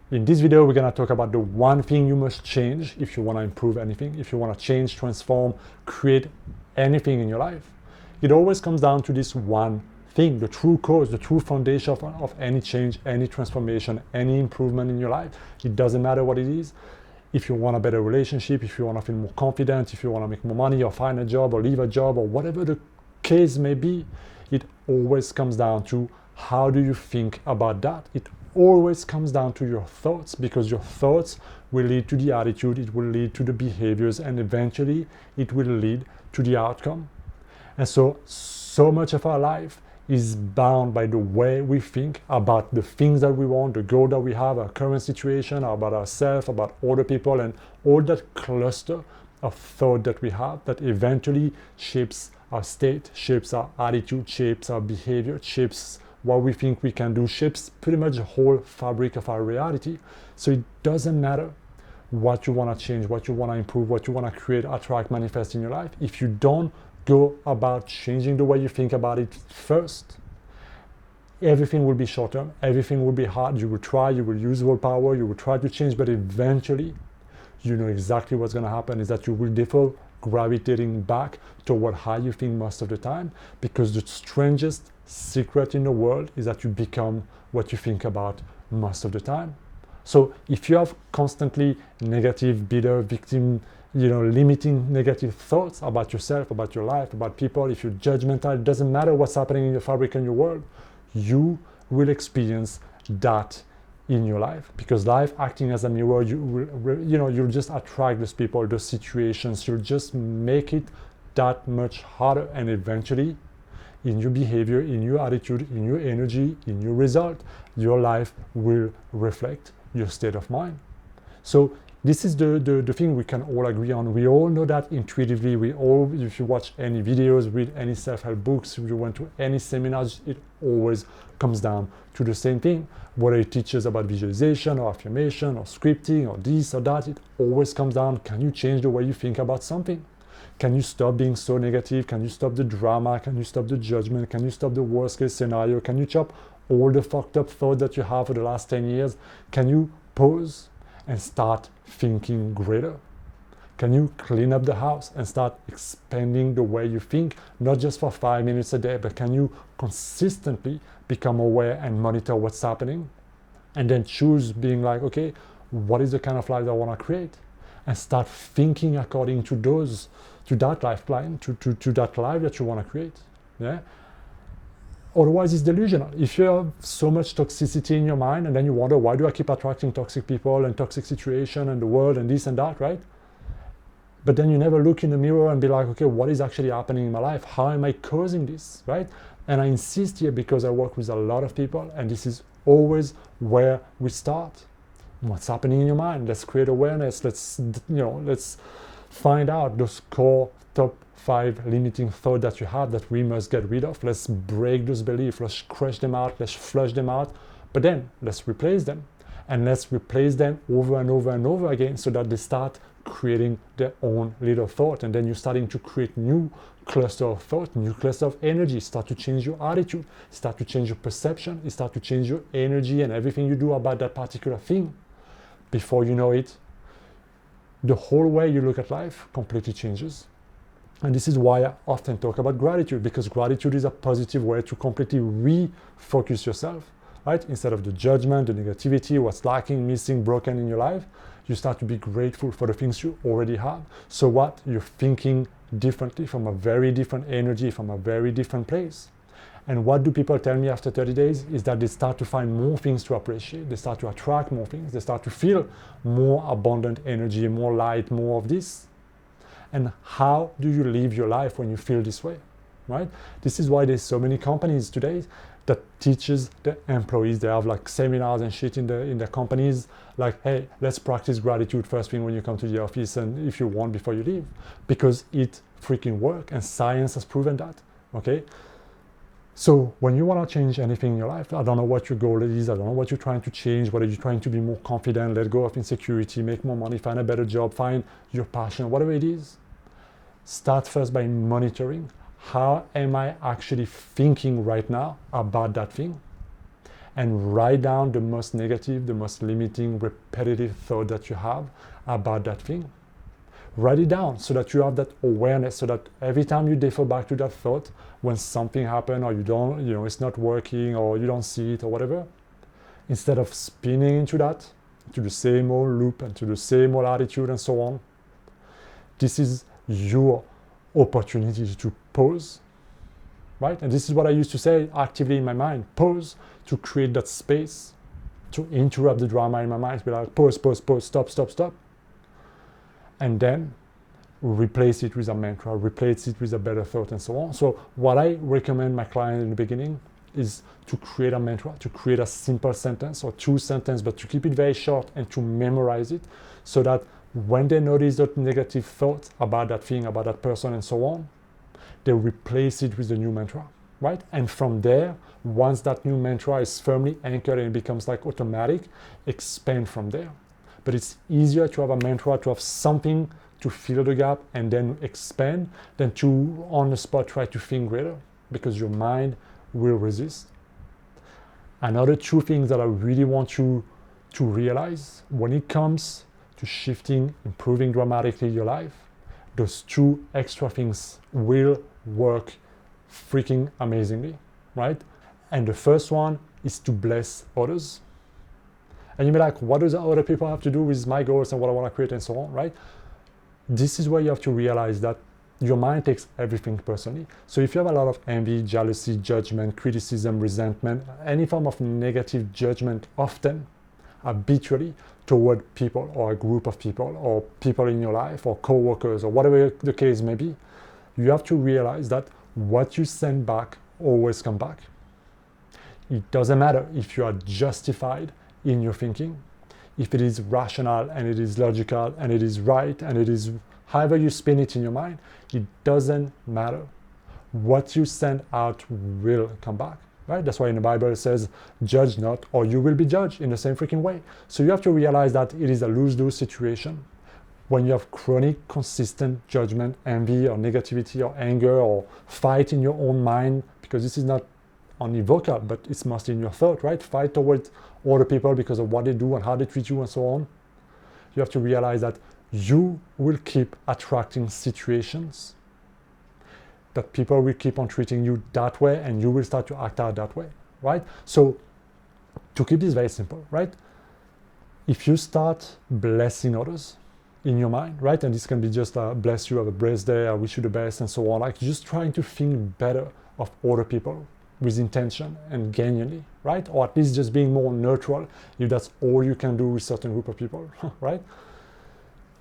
In this video, we're going to talk about the one thing you must change if you want to improve anything, if you want to change, transform, create anything in your life. It always comes down to this one thing, the true cause, the true foundation of any change, any transformation, any improvement in your life. It doesn't matter what it is. If you want a better relationship, if you want to feel more confident, if you want to make more money or find a job or leave a job or whatever the case may be, it always comes down to how do you think about that. It always comes down to your thoughts, because your thoughts will lead to the attitude, it will lead to the behaviors, and eventually it will lead to the outcome. And so much of our life is bound by the way we think about the things that we want, the goal that we have, our current situation, about ourselves, about other people, and all that cluster of thought that we have that eventually shapes our state, shapes our attitude, shapes our behavior, shapes what we think we can do, shapes pretty much the whole fabric of our reality. So it doesn't matter what you want to change, what you want to improve, what you want to create, attract, manifest in your life. If you don't go about changing the way you think about it first, everything will be short term, everything will be hard. You will try, you will use willpower, you will try to change, but eventually you know exactly what's going to happen is that you will default gravitating back toward how you think most of the time, because the strangest secret in the world is that you become what you think about most of the time. So if you have constantly negative, bitter, victim, limiting negative thoughts about yourself, about your life, about people, if you're judgmental, it doesn't matter what's happening in your fabric in your world, you will experience that in your life, because life acting as a mirror, you'll just attract those people, those situations, you'll just make it that much harder, and eventually in your behavior, in your attitude, in your energy, in your result, your life will reflect your state of mind. So this is the thing we can all agree on. We all know that intuitively. If you watch any videos, read any self-help books, if you went to any seminars, it always comes down to the same thing. Whether it teaches about visualization or affirmation or scripting or this or that, it always comes down, can you change the way you think about something? Can you stop being so negative? Can you stop the drama? Can you stop the judgment? Can you stop the worst case scenario? Can you chop all the fucked up thoughts that you have for the last 10 years? Can you pause and start thinking greater? Can you clean up the house and start expanding the way you think, not just for 5 minutes a day, but can you consistently become aware and monitor what's happening? And then choose being like, okay, what is the kind of life I want to create? And start thinking according to that lifeline, to that life that you want to create. Yeah. Otherwise, it's delusional. If you have so much toxicity in your mind, and then you wonder, why do I keep attracting toxic people and toxic situation and the world and this and that, right? But then you never look in the mirror and be like, okay, what is actually happening in my life? How am I causing this, right? And I insist here because I work with a lot of people, and this is always where we start. What's happening in your mind? Let's create awareness. Let's find out those core top 5 limiting thoughts that you have that we must get rid of. Let's break those beliefs. Let's crush them out. Let's flush them out. But then let's replace them. And let's replace them over and over and over again, so that they start creating their own little thought. And then you're starting to create new cluster of thought, new cluster of energy. Start to change your attitude. Start to change your perception. You start to change your energy and everything you do about that particular thing. Before you know it, the whole way you look at life completely changes. And this is why I often talk about gratitude, because gratitude is a positive way to completely refocus yourself, right? Instead of the judgment, the negativity, what's lacking, missing, broken in your life, you start to be grateful for the things you already have. So what? You're thinking differently, from a very different energy, from a very different place. And what do people tell me after 30 days is that they start to find more things to appreciate. They start to attract more things. They start to feel more abundant energy, more light, more of this. And how do you live your life when you feel this way, right? This is why there's so many companies today that teaches the employees. They have like seminars and shit in the companies, like, hey, let's practice gratitude first thing when you come to the office, and if you want, before you leave, because it freaking works, and science has proven that, okay? So when you want to change anything in your life, I don't know what your goal is, I don't know what you're trying to change, whether you're trying to be more confident, let go of insecurity, make more money, find a better job, find your passion, whatever it is, start first by monitoring, how am I actually thinking right now about that thing? and write down the most negative, the most limiting, repetitive thought that you have about that thing. Write it down so that you have that awareness, so that every time you defer back to that thought, when something happens or you don't, it's not working or you don't see it or whatever, instead of spinning into that, to the same old loop and to the same old attitude and so on, this is your opportunity to pause, right? And this is what I used to say actively in my mind, pause, to create that space, to interrupt the drama in my mind, be like, pause, pause, pause, stop, stop, stop. And then replace it with a mantra, replace it with a better thought and so on. So what I recommend my client in the beginning is to create a mantra, to create a simple sentence or 2 sentences, but to keep it very short and to memorize it so that when they notice that negative thought about that thing, about that person and so on, they replace it with the new mantra, right? And from there, once that new mantra is firmly anchored and it becomes like automatic, expand from there. But it's easier to have a mantra, to have something to fill the gap and then expand than to on the spot try to think greater, because your mind will resist. Another 2 things that I really want you to realize when it comes to shifting, improving dramatically your life, those 2 extra things will work freaking amazingly, right? And the first one is to bless others. And you'll be like, what do the other people have to do with my goals and what I want to create and so on, right? This is where you have to realize that your mind takes everything personally. So if you have a lot of envy, jealousy, judgment, criticism, resentment, any form of negative judgment, often, habitually, toward people or a group of people or people in your life or co-workers or whatever the case may be, you have to realize that what you send back always comes back. It doesn't matter if you are justified in your thinking, if it is rational and it is logical and it is right and it is however you spin it in your mind, it doesn't matter. What you send out will come back, right? That's why in the Bible it says, judge not or you will be judged in the same freaking way. So you have to realize that it is a lose-lose situation when you have chronic, consistent judgment, envy or negativity or anger or fight in your own mind, because this is not only vocal, but it's mostly in your thought, right? Fight towards other people because of what they do and how they treat you and so on. You have to realize that you will keep attracting situations that people will keep on treating you that way and you will start to act out that way, right? So to keep this very simple, right? If you start blessing others in your mind, right? And this can be just bless you, have a blessed day, I wish you the best and so on. Like just trying to think better of other people with intention and genuinely, right? Or at least just being more neutral if that's all you can do with certain group of people, right?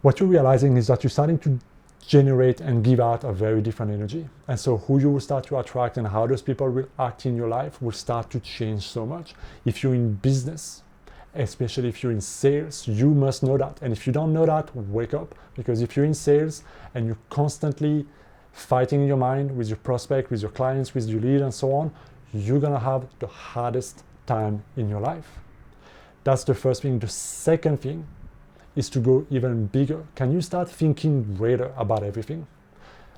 What you're realizing is that you're starting to generate and give out a very different energy. And so who you will start to attract and how those people will act in your life will start to change so much. If you're in business, especially if you're in sales, you must know that. And if you don't know that, wake up. Because if you're in sales and you're constantly fighting in your mind with your prospect, with your clients, with your lead and so on, you're gonna have the hardest time in your life. That's the first thing. The second thing is to go even bigger. Can you start thinking greater about everything?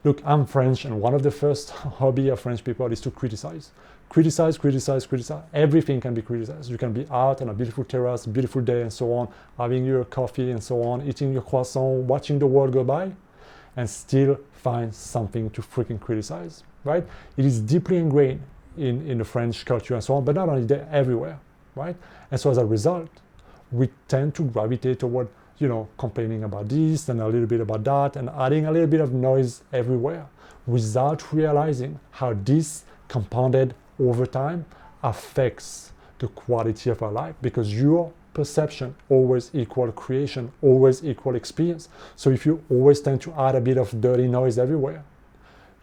Look, I'm French, and one of the first hobby of French people is to criticize. Criticize, criticize, criticize. Everything can be criticized. You can be out on a beautiful terrace, beautiful day and so on, having your coffee and so on, eating your croissant, watching the world go by, and still find something to freaking criticize, right? It is deeply ingrained in the French culture and so on, but not only there, everywhere, right? And so as a result, we tend to gravitate toward, complaining about this and a little bit about that and adding a little bit of noise everywhere without realizing how this compounded over time affects the quality of our life, because your perception always equal creation, always equal experience. So if you always tend to add a bit of dirty noise everywhere,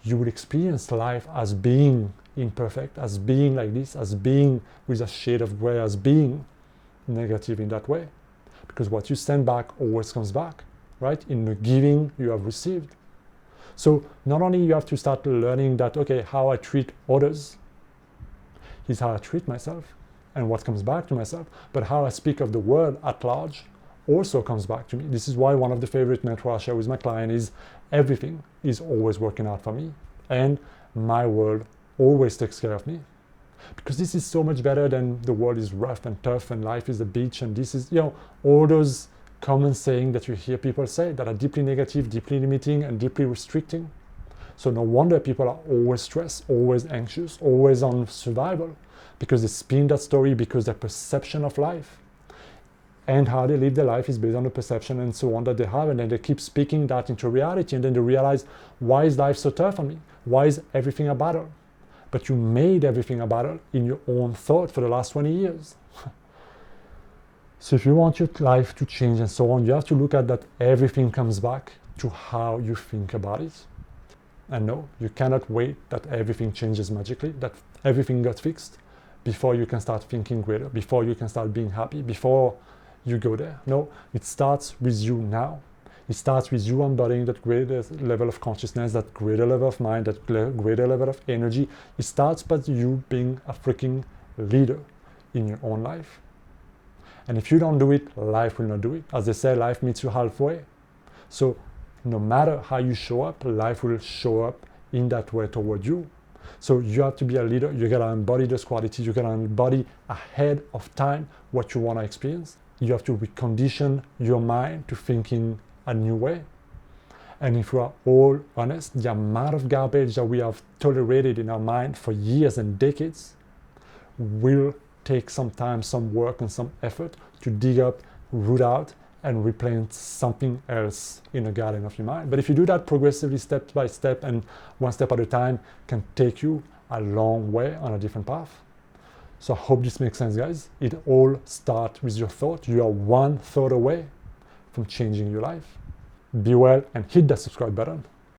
you will experience life as being imperfect, as being like this, as being with a shade of gray, as being negative in that way. Because what you send back always comes back, right? In the giving you have received. So not only you have to start learning that, okay, how I treat others is how I treat myself and what comes back to myself, but how I speak of the world at large also comes back to me. This is why one of the favorite mantras I share with my client is everything is always working out for me and my world always takes care of me. Because this is so much better than the world is rough and tough and life is a bitch, and this is, all those common sayings that you hear people say that are deeply negative, deeply limiting, and deeply restricting. So no wonder people are always stressed, always anxious, always on survival, because they spin that story, because their perception of life and how they live their life is based on the perception and so on that they have, and then they keep speaking that into reality, and then they realize, why is life so tough on me? Why is everything a battle? But you made everything a battle in your own thought for the last 20 years. So if you want your life to change and so on, you have to look at that everything comes back to how you think about it. And no, you cannot wait that everything changes magically, that everything got fixed before you can start thinking greater, before you can start being happy, before you go there. No, it starts with you now. It starts with you embodying that greater level of consciousness, that greater level of mind, that greater level of energy. It starts by you being a freaking leader in your own life. And if you don't do it, life will not do it. As they say, life meets you halfway. So no matter how you show up, life will show up in that way toward you. So you have to be a leader. You gotta embody those qualities. You gotta embody ahead of time what you wanna experience. You have to recondition your mind to think in a new way. And if we are all honest, the amount of garbage that we have tolerated in our mind for years and decades will take some time, some work, and some effort to dig up, root out, and replant something else in the garden of your mind. But if you do that progressively, step by step, and one step at a time, can take you a long way on a different path. So I hope this makes sense, guys. It all starts with your thought. You are one thought away from changing your life. Be well and hit that subscribe button.